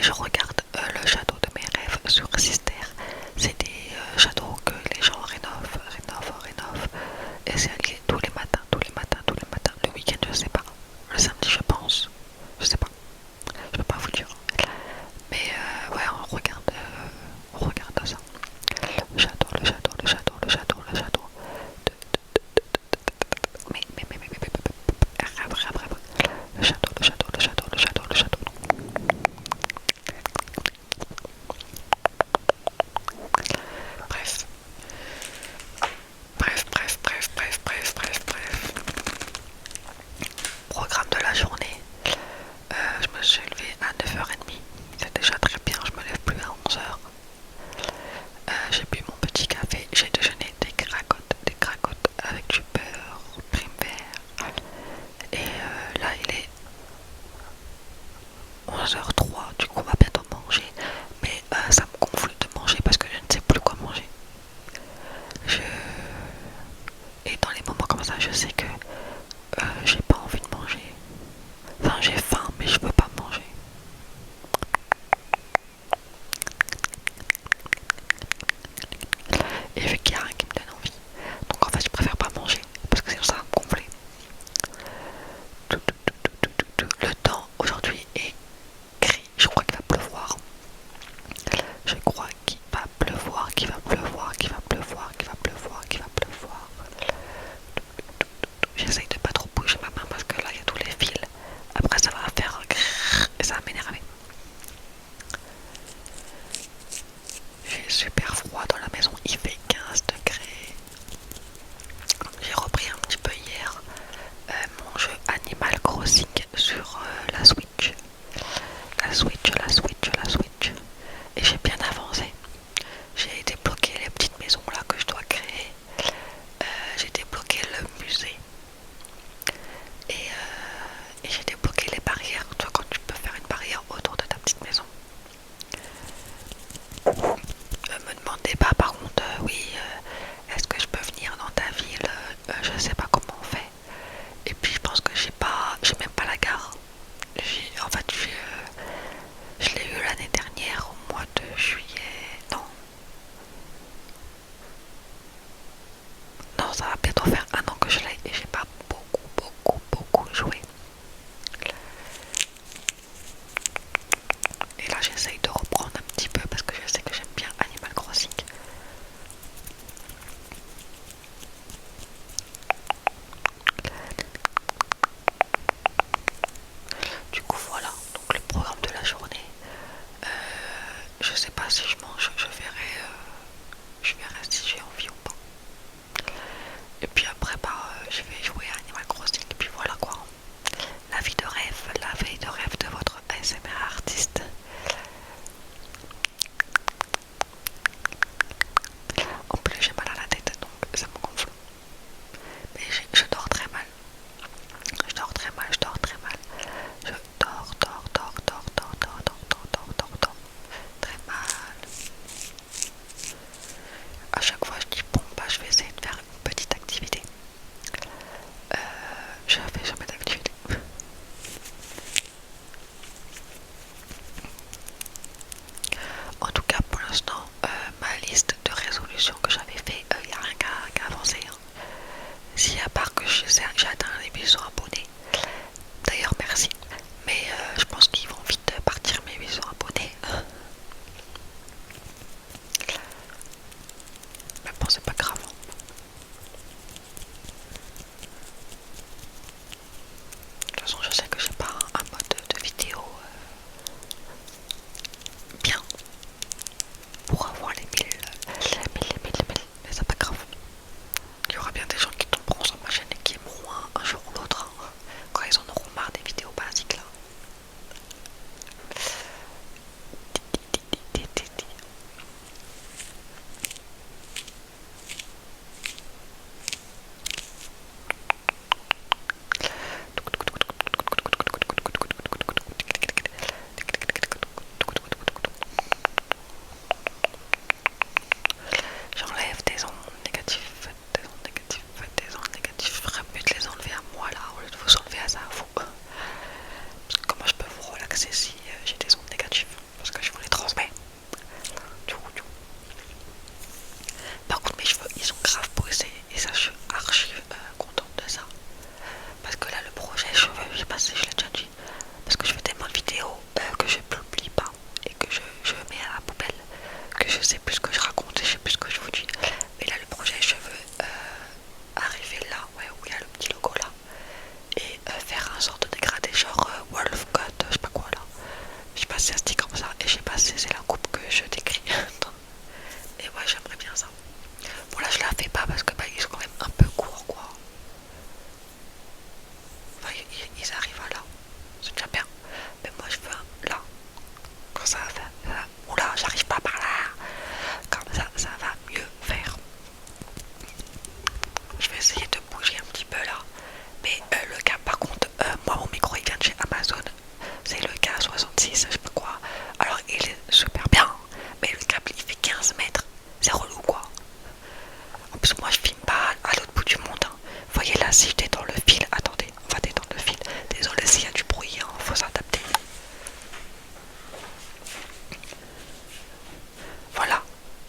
je regarde le château de mes rêves sur Sister. C'est des châteaux que les gens rénovent. Et c'est allé tous les matins, tous les matins, tous les matins. Le week-end, je sais pas. Le samedi, je pense. Je sais pas. Je peux pas vous dire. Mais ouais, on regarde ça. Le château, le château, le château, le château, le château. Rêve. Le château, le château, le château, le château, le château. Bref. Bref. Programme de la journée. Je me suis levée à 9h30. C'est déjà très bien, je me lève plus à 11h. J'ai bu mon petit café, j'ai déjeuné des cracottes avec du beurre, prime vert. Et là il est 11h03, du coup on va bientôt manger. Mais ça me gonfle de manger parce que je ne sais plus quoi manger. Je... Et dans les moments comme ça, je sais que j'ai pas envie de manger. Enfin j'ai faim mais je peux pas manger. Et vu qu'il y a rien qui me donne envie. Donc en fait je préfère pas manger parce que sinon ça va me gonfler. Le temps aujourd'hui est gris. Je crois qu'il va pleuvoir. Je crois qu'il va pleuvoir, qu'il va pleuvoir, qu'il va pleuvoir, qu'il va pleuvoir, qu'il va pleuvoir. J'essaye de pas trop bouger ma main parce que là il y a tous les fils. Après ça va faire grrr et ça va m'énerver. J'ai super froid dans la maison, il fait 15 degrés. J'ai repris un petit peu hier mon jeu Animal Crossing sur la Switch. La Switch. Et j'ai bien avancé. J'ai débloqué les petites maisons là que je dois créer. J'ai débloqué le musée. Et j'ai débloqué les barrières. Toi quand tu peux faire une barrière autour de ta petite maison. Me demandez pas par contre, oui, est-ce que je peux venir dans ta ville, je sais pas comment on fait. Et puis je pense que j'ai même pas la gare. En fait, je l'ai eu l'année dernière au mois de juillet. Non, ça va bientôt faire un an que je l'ai et j'ai pas beaucoup joué. Et là, j'essaye de reprendre un petit peu parce que je sais que j'aime bien Animal Crossing. Du coup, voilà. Donc, le programme de la journée. Je sais pas si je mange, je verrai si j'ai envie ou pas. Et puis après, je vais jouer à Animal Crossing. Et puis voilà quoi. La vie de rêve de votre ASMR artiste. En plus, j'ai mal à la tête, donc ça me gonfle. Mais je dors très mal. Je dors très mal. Je dors. Très mal.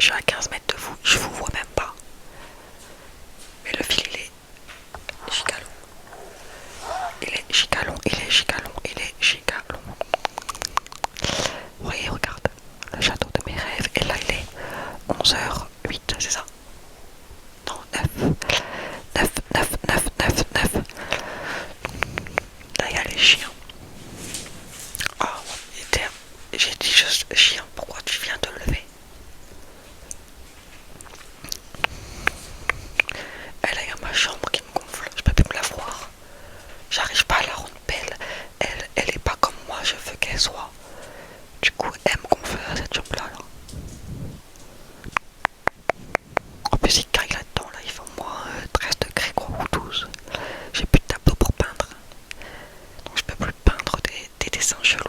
suis à 15 mètres de vous, je vous vois même pas. Mais le fil, il est giga long. Il est giga long, il est giga long, il est giga long. Vous voyez, regarde, le château de mes rêves. Et là, il est 11h08, c'est ça? Non, 9. 9, 9, 9, 9, 9. Là, il y a les chiens. Oh, j'ai dit juste chien, pourquoi tu viens de lever? Et là, il y a ma chambre qui me gonfle, je peux plus me la voir. J'arrive pas à la rendre belle. Elle est pas comme moi, je veux qu'elle soit. Du coup, elle me gonfle à cette chambre-là. Là. En plus, il caille là-dedans, là, il fait au moins 13 degrés, quoi, ou 12. J'ai plus de tableau pour peindre. Donc, je peux plus peindre des dessins chelous.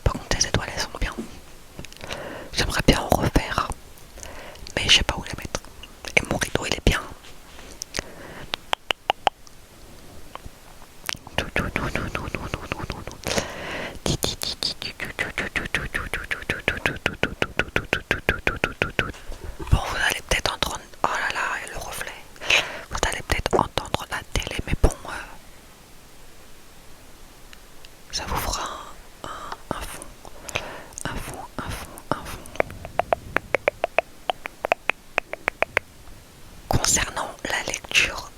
Par contre, les étoiles, elles sont bien. J'aimerais bien en refaire, mais je sais pas où les mettre. Et mon rideau, il est bien. Bon, vous allez peut-être entendre... Oh là là, et le reflet. Vous allez peut-être entendre la télé, mais bon... ça vous fera un fond. Un fond, un fond, un fond. Concernant la lecture,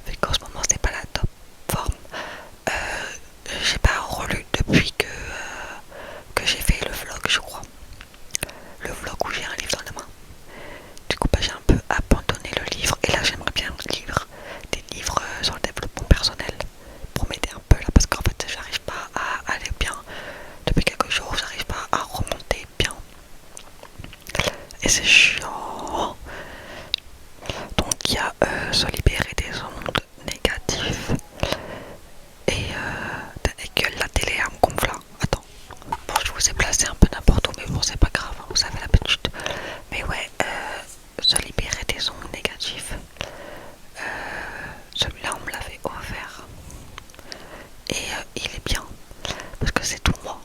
vu qu'en ce moment c'est pas la top forme, j'ai pas relu depuis que j'ai fait le vlog, je crois. Le vlog où j'ai un livre dans la main. Du coup, bah, j'ai un peu abandonné le livre et là j'aimerais bien lire des livres sur le développement personnel pour m'aider un peu là parce qu'en fait j'arrive pas à aller bien depuis quelques jours, j'arrive pas à remonter bien et c'est chiant. Donc il y a se libérer des ondes négatives et que la télé elle me gonfle là. Attends, bon je vous ai placé un peu n'importe où mais bon c'est pas grave, hein, vous avez l'habitude. Mais ouais, se libérer des ondes négatives. Celui-là on me l'avait offert et il est bien parce que c'est tout moi.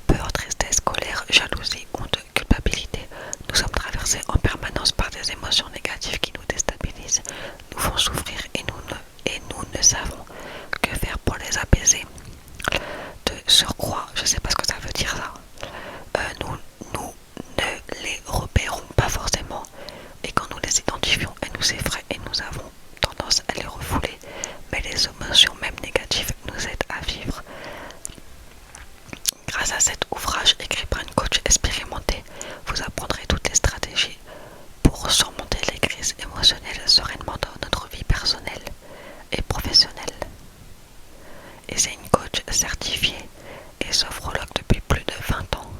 Peur, tristesse, colère, jalousie, honte, culpabilité. Nous sommes traversés en permanence par des émotions négatives qui nous déstabilisent, nous font souffrir et nous ne savons que faire pour les apaiser. De surcroît, je sais pas ce que ça veut dire ça. Nous ne les repérons pas forcément et quand nous les identifions, elles nous effraient et nous avons tendance à les refouler. Mais les émotions même négatives nous aident à vivre. Grâce à cet ouvrage écrit par une coach expérimentée, vous apprendrez toutes les stratégies pour surmonter les crises émotionnelles sereinement dans notre vie personnelle et professionnelle. Et c'est une coach certifiée et sophrologue depuis plus de 20 ans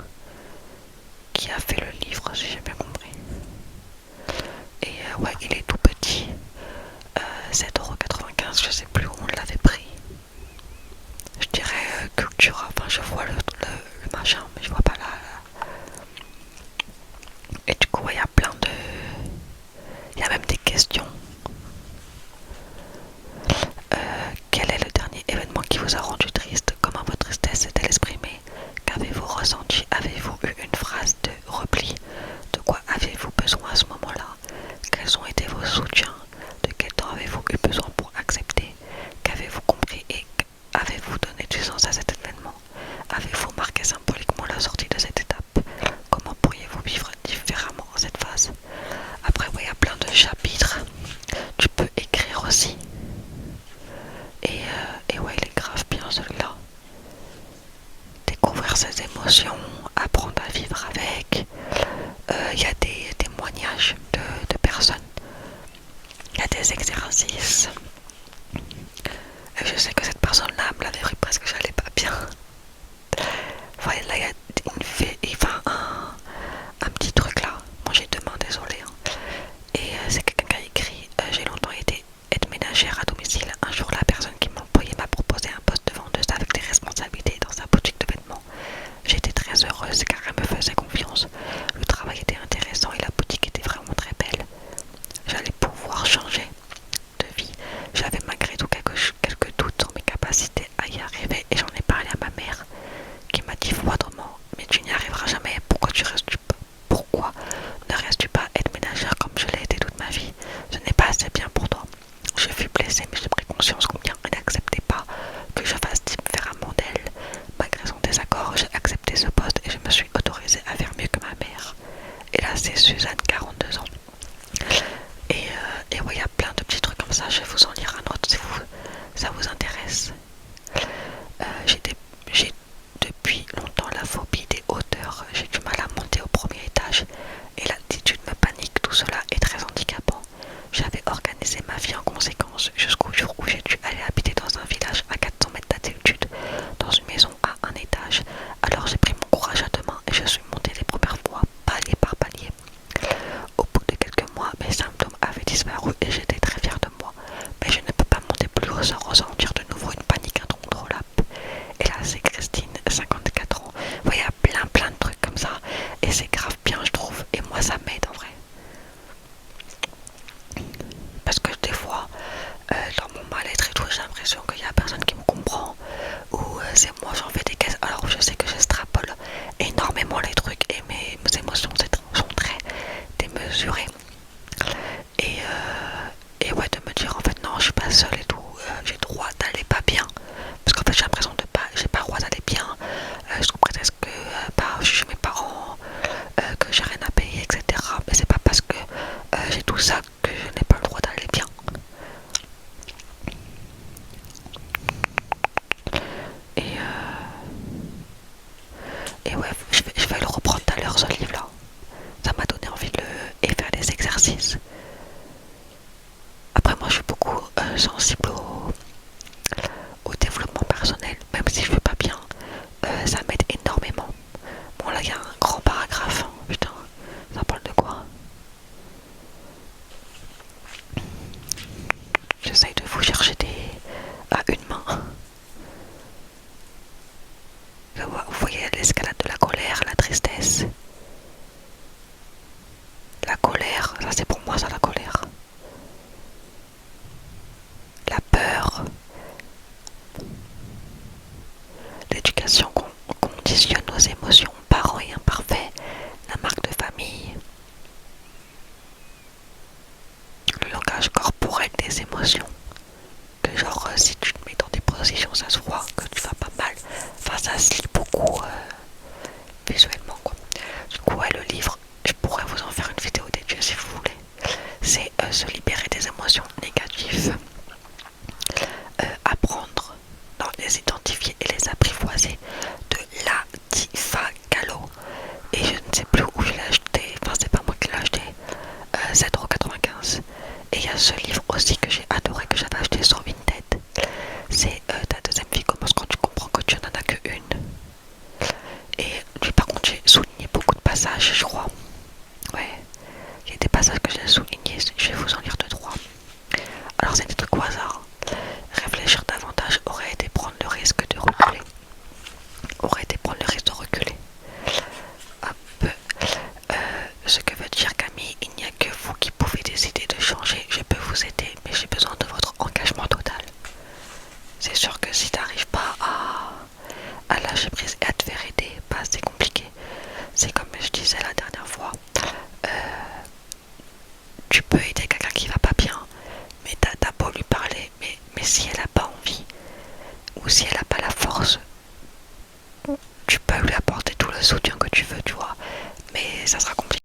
qui a fait le livre, si j'ai bien compris. Et ouais, il est tout petit, 7,95€, je sais plus où on l'avait pris. Je dirais Cultura, enfin je vois le machin, mais je vois pas là. Et du coup, il y a plein de... Il y a même des questions. Quel est le dernier événement qui vous a rendu triste? Comment votre tristesse s'est-elle exprimée? Qu'avez-vous ressenti? Avez-vous eu une phrase de repli? De quoi avez-vous besoin à ce moment-là? Quels ont été vos soutiens? De quel temps avez-vous eu besoin pour accepter? Qu'avez-vous compris et avez-vous donné du sens à cet événement? Avez-vous marqué symboliquement la sortie de cette étape? Comment pourriez-vous vivre différemment cette phase? Après, il y a plein de chapitres. Tu peux écrire aussi. Et ouais, il est grave bien celui-là. Découvrir ses émotions, apprendre à vivre avec. Il y a des témoignages de personnes. Il y a des exercices. Et je sais que cette personne-là me l'avait pris parce que j'allais pas bien. Voilà, là, il y a un petit truc là. Moi j'ai deux mains, désolé. Hein. Et c'est quelqu'un qui a écrit j'ai longtemps été aide ménagère à domicile. Un jour, la personne qui m'employait m'a proposé un poste de vendeuse avec des responsabilités dans sa boutique de vêtements. J'étais très heureuse car elle me faisait confiance. Le travail était intéressant et la boutique était vraiment très belle. J'allais pouvoir changer de vie. J'avais malgré tout quelques doutes sur mes stress. J'ai depuis longtemps la phobie des hauteurs. J'ai du mal à monter au premier étage et l'altitude me panique. Tout cela est très handicapant. J'avais organisé ma vie en conséquence jusqu'au jour où j'ai dû aller habiter dans un village à 400 mètres d'altitude, dans une maison à un étage. Alors j'ai pris mon courage à deux mains et je suis montée les premières fois, palier par palier. Au bout de quelques mois, mes symptômes avaient disparu et j'étais très fière de moi. Mais je ne peux pas monter plus haut sans ressentir de nouveau une panique incontrôlable. Et là, c'est Christine, 54 ans. Il y a plein de trucs comme ça. Et c'est grave bien, je trouve. Et moi, ça m'aide en vrai. Parce que des fois, dans mon mal-être et tout, j'ai l'impression qu'il y a personne qui me comprend. Ou c'est moi, j'en fais des caisses. Alors je sais que j'extrapole énormément les trucs. Et mes émotions sont très démesurées. Et ouais, de me dire en fait, non, je suis pas seule et tout. J'ai droit d'aller pas bien. Parce qu'en fait, j'ai l'impression de pas, j'ai pas le droit d'aller bien, sous prétexte que je suis chez mes parents, que j'ai rien à payer, etc. Mais c'est pas parce que j'ai tout ça que je n'ai pas le droit d'aller bien. Et, et ouais, je vais le reprendre tout à l'heure ce livre-là. Ça m'a donné envie de le et faire des exercices. Après, moi, je suis beaucoup sensible au développement personnel, même si je ne vais pas bien. Ça m'aide énormément. Bon, là, il y a un grand paragraphe. Hein. Putain, ça parle de quoi? J'essaye de vous chercher à une main. Vous voyez l'escalade de la colère, la tristesse. La colère, ça c'est pour moi ça la colère. La peur. L'éducation conditionne nos émotions, parents et imparfaits. La marque de famille. Le langage corporel des émotions. Que genre si tu te mets dans des positions, ça se voit que tu vas pas mal. Enfin ça se lit beaucoup visuellement quoi. Du coup ouais, le livre, je pourrais vous en faire une vidéo dédiée si vous voulez. C'est se libérer des émotions négatives. Apprendre, non, les identifier et les apprivoiser de Latifah Gallo. Et je ne sais plus où je l'ai acheté, enfin c'est pas moi qui l'ai acheté, 7,95 €. Et il y a ce livre aussi que j'ai adoré, que j'avais acheté sur Vinted. C'est Ta deuxième vie commence quand tu comprends que tu n'en as qu'une. Et lui par contre j'ai souligné beaucoup de passages je crois. Ouais, il y a des passages que j'ai soulignés, je vais vous en lire 2-3. Alors c'est des trucs au hasard. Réfléchir davantage aurait été prendre le risque de reculer. Hop. Ce que veut dire Camille, il n'y a que vous qui pouvez décider de changer. Je peux vous aider, mais j'ai besoin de votre engagement total. C'est sûr que si tu n'arrives pas à lâcher prise et à te faire aider, bah c'est compliqué. C'est comme je disais la dernière fois. Tu peux aider quelqu'un qui va pas bien, mais t'as beau lui parler, mais si elle a pas envie, ou si elle a pas la force, tu peux lui apporter tout le soutien que tu veux, tu vois, mais ça sera